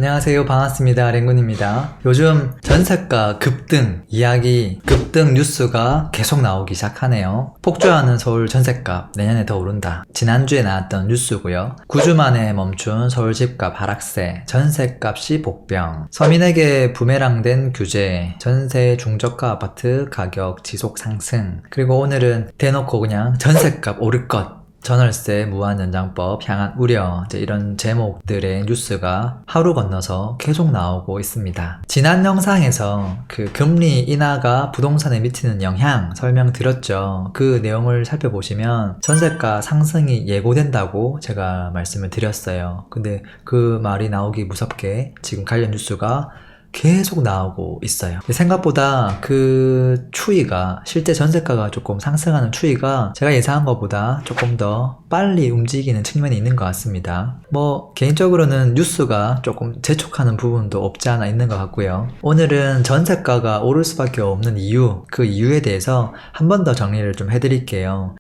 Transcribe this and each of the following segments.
안녕하세요. 반갑습니다. 랭군입니다. 요즘 전세가 급등 급등 뉴스가 계속 나오기 시작하네요. 폭주하는 서울 전세값 내년에 더 오른다. 지난주에 나왔던 뉴스고요. 9주 만에 멈춘 서울 집값 하락세, 전세값이 복병, 서민에게 부메랑된 규제, 전세 중저가 아파트 가격 지속 상승, 그리고 오늘은 대놓고 그냥 전세값 오를 것, 전월세 무한연장법 향한 우려, 이런 제목들의 뉴스가 하루 건너서 계속 나오고 있습니다. 지난 영상에서 그 금리 인하가 부동산에 미치는 영향 설명드렸죠. 그 내용을 살펴보시면 전세가 상승이 예고된다고 제가 말씀을 드렸어요. 근데 그 말이 나오기 무섭게 지금 관련 뉴스가 계속 나오고 있어요. 생각보다 그 추이가, 실제 전세가가 조금 상승하는 추이가 제가 예상한 것보다 조금 더 빨리 움직이는 측면이 있는 것 같습니다. 개인적으로는 뉴스가 조금 재촉하는 부분도 없지 않아 있는 것 같고요. 오늘은 전세가가 오를 수밖에 없는 이유, 그 이유에 대해서 한 번 더 정리를 좀 해드릴게요.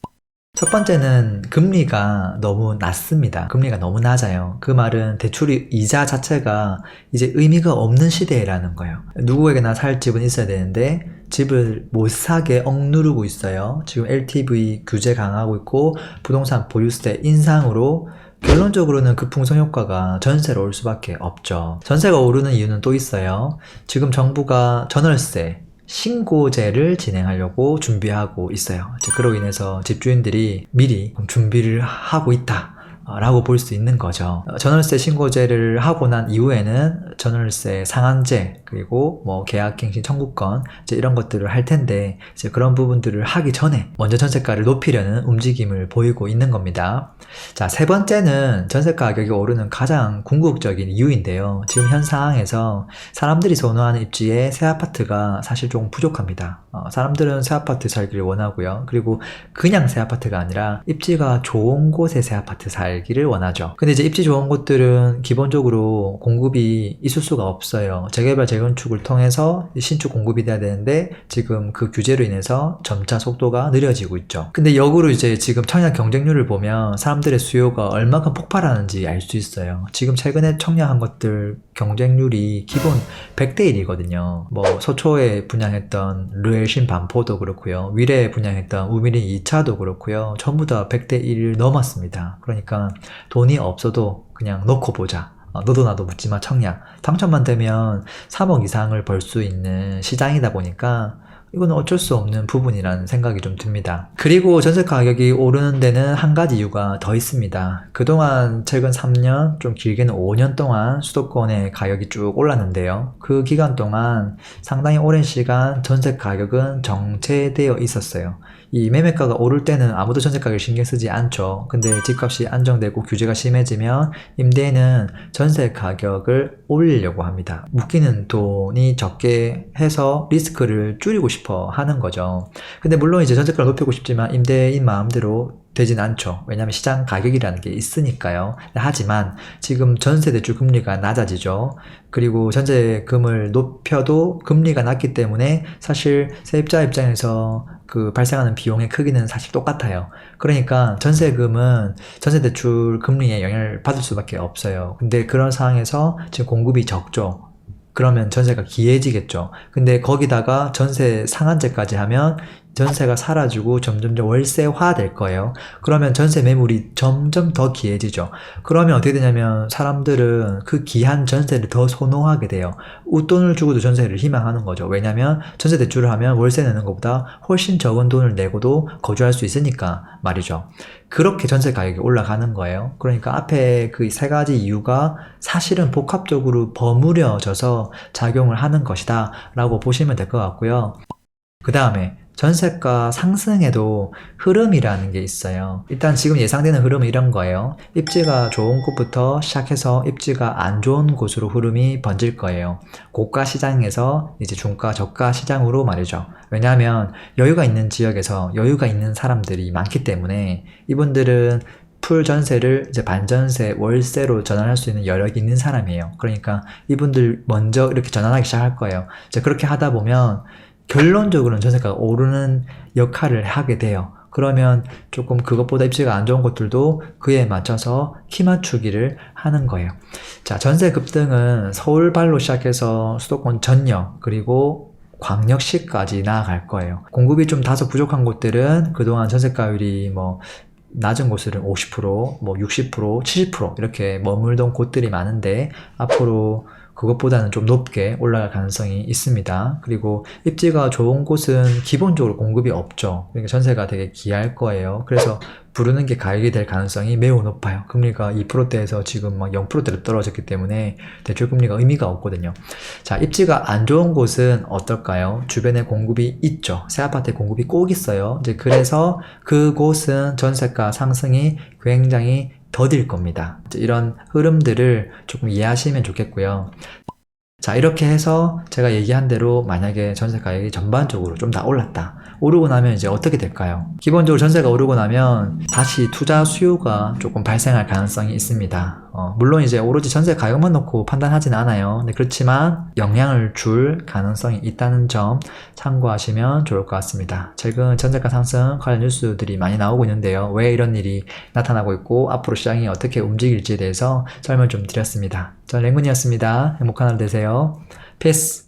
첫 번째는 금리가 너무 낮습니다. 금리가 너무 낮아요. 그 말은 대출 이자 자체가 이제 의미가 없는 시대라는 거예요. 누구에게나 살 집은 있어야 되는데 집을 못 사게 억누르고 있어요. 지금 LTV 규제 강화하고 있고 부동산 보유세 인상으로 결론적으로는 그 풍선 효과가 전세로 올 수밖에 없죠. 전세가 오르는 이유는 또 있어요. 지금 정부가 전월세 신고제를 진행하려고 준비하고 있어요. 그로 인해서 집주인들이 미리 준비를 하고 있다 라고 볼 수 있는 거죠. 전월세 신고제를 하고 난 이후에는 전월세 상한제, 그리고 계약갱신 청구권, 이런 것들을 할 텐데, 그런 부분들을 하기 전에 먼저 전세가를 높이려는 움직임을 보이고 있는 겁니다. 자, 세 번째는 전세가 가격이 오르는 가장 궁극적인 이유인데요. 지금 현 상황에서 사람들이 선호하는 입지에 새 아파트가 사실 좀 부족합니다. 사람들은 새 아파트 살기를 원하고요. 그리고 그냥 새 아파트가 아니라 입지가 좋은 곳에 새 아파트 살기를 원하죠. 근데 이제 입지 좋은 곳들은 기본적으로 공급이 있을 수가 없어요. 재개발, 재건축을 통해서 신축 공급이 돼야 되는데 지금 그 규제로 인해서 점차 속도가 느려지고 있죠. 근데 역으로 이제 지금 청약 경쟁률을 보면 사람들의 수요가 얼마큼 폭발하는지 알 수 있어요. 지금 최근에 청약한 것들 경쟁률이 기본 100대 1이거든요. 서초에 분양했던 르엘신 반포도 그렇고요. 위례에 분양했던 우미린 2차도 그렇고요. 전부 다 100대 1을 넘었습니다. 그러니까 돈이 없어도 그냥 놓고 보자. 너도 나도 묻지마 청약. 당첨만 되면 3억 이상을 벌 수 있는 시장이다 보니까 이건 어쩔 수 없는 부분이라는 생각이 좀 듭니다. 그리고 전세 가격이 오르는 데는 한 가지 이유가 더 있습니다. 그동안 최근 3년, 좀 길게는 5년 동안 수도권의 가격이 쭉 올랐는데요. 그 기간 동안 상당히 오랜 시간 전세 가격은 정체되어 있었어요. 이 매매가가 오를 때는 아무도 전세 가격을 신경 쓰지 않죠. 근데 집값이 안정되고 규제가 심해지면 임대인은 전세 가격을 올리려고 합니다. 묶이는 돈이 적게 해서 리스크를 줄이고 싶어 하는 거죠. 근데 물론 이제 전세가를 높이고 싶지만 임대인 마음대로 되진 않죠. 왜냐하면 시장 가격이라는 게 있으니까요. 하지만 지금 전세 대출 금리가 낮아지죠. 그리고 전세금을 높여도 금리가 낮기 때문에 사실 세입자 입장에서 그 발생하는 비용의 크기는 사실 똑같아요. 그러니까 전세금은 전세 대출 금리에 영향을 받을 수밖에 없어요. 근데 그런 상황에서 지금 공급이 적죠. 그러면 전세가 기해지겠죠. 근데 거기다가 전세 상한제까지 하면 전세가 사라지고 점점점 월세화 될 거예요. 그러면 전세 매물이 점점 더 기해지죠. 그러면 어떻게 되냐면 사람들은 그 기한 전세를 더 선호하게 돼요. 웃돈을 주고도 전세를 희망하는 거죠. 왜냐면 전세 대출을 하면 월세 내는 것보다 훨씬 적은 돈을 내고도 거주할 수 있으니까 말이죠. 그렇게 전세 가격이 올라가는 거예요. 그러니까 앞에 그 세 가지 이유가 사실은 복합적으로 버무려져서 작용을 하는 것이다 라고 보시면 될 것 같고요. 그 다음에 전세가 상승에도 흐름이라는 게 있어요. 일단 지금 예상되는 흐름은 이런 거예요. 입지가 좋은 곳부터 시작해서 입지가 안 좋은 곳으로 흐름이 번질 거예요. 고가 시장에서 이제 중가, 저가 시장으로 말이죠. 왜냐하면 여유가 있는 지역에서 여유가 있는 사람들이 많기 때문에 이분들은 풀 전세를 이제 반전세, 월세로 전환할 수 있는 여력이 있는 사람이에요. 그러니까 이분들 먼저 이렇게 전환하기 시작할 거예요. 이제 그렇게 하다 보면 결론적으로는 전세가가 오르는 역할을 하게 돼요. 그러면 조금 그것보다 입지가 안 좋은 곳들도 그에 맞춰서 키 맞추기를 하는 거예요. 자, 전세 급등은 서울발로 시작해서 수도권 전역 그리고 광역시까지 나아갈 거예요. 공급이 좀 다소 부족한 곳들은 그동안 전세가율이 낮은 곳들은 50%, 60%, 70% 이렇게 머물던 곳들이 많은데 앞으로 그것보다는 좀 높게 올라갈 가능성이 있습니다. 그리고 입지가 좋은 곳은 기본적으로 공급이 없죠. 그러니까 전세가 되게 귀할 거예요. 그래서 부르는 게 가액이 될 가능성이 매우 높아요. 금리가 2%대에서 지금 0%대로 떨어졌기 때문에 대출 금리가 의미가 없거든요. 자, 입지가 안 좋은 곳은 어떨까요? 주변에 공급이 있죠. 새 아파트에 공급이 꼭 있어요. 이제 그래서 그곳은 전세가 상승이 굉장히 더딜 겁니다. 이런 흐름들을 조금 이해하시면 좋겠고요. 자, 이렇게 해서 제가 얘기한 대로 만약에 전세 가격이 전반적으로 좀 다 올랐다. 오르고 나면 이제 어떻게 될까요? 기본적으로 전세가 오르고 나면 다시 투자 수요가 조금 발생할 가능성이 있습니다. 물론 이제 오로지 전세 가격만 놓고 판단하진 않아요. 근데 그렇지만 영향을 줄 가능성이 있다는 점 참고하시면 좋을 것 같습니다. 최근 전세가 상승 관련 뉴스들이 많이 나오고 있는데요. 왜 이런 일이 나타나고 있고 앞으로 시장이 어떻게 움직일지에 대해서 설명 좀 드렸습니다. 저는 랭군이었습니다. 행복한 하루 되세요. 피스!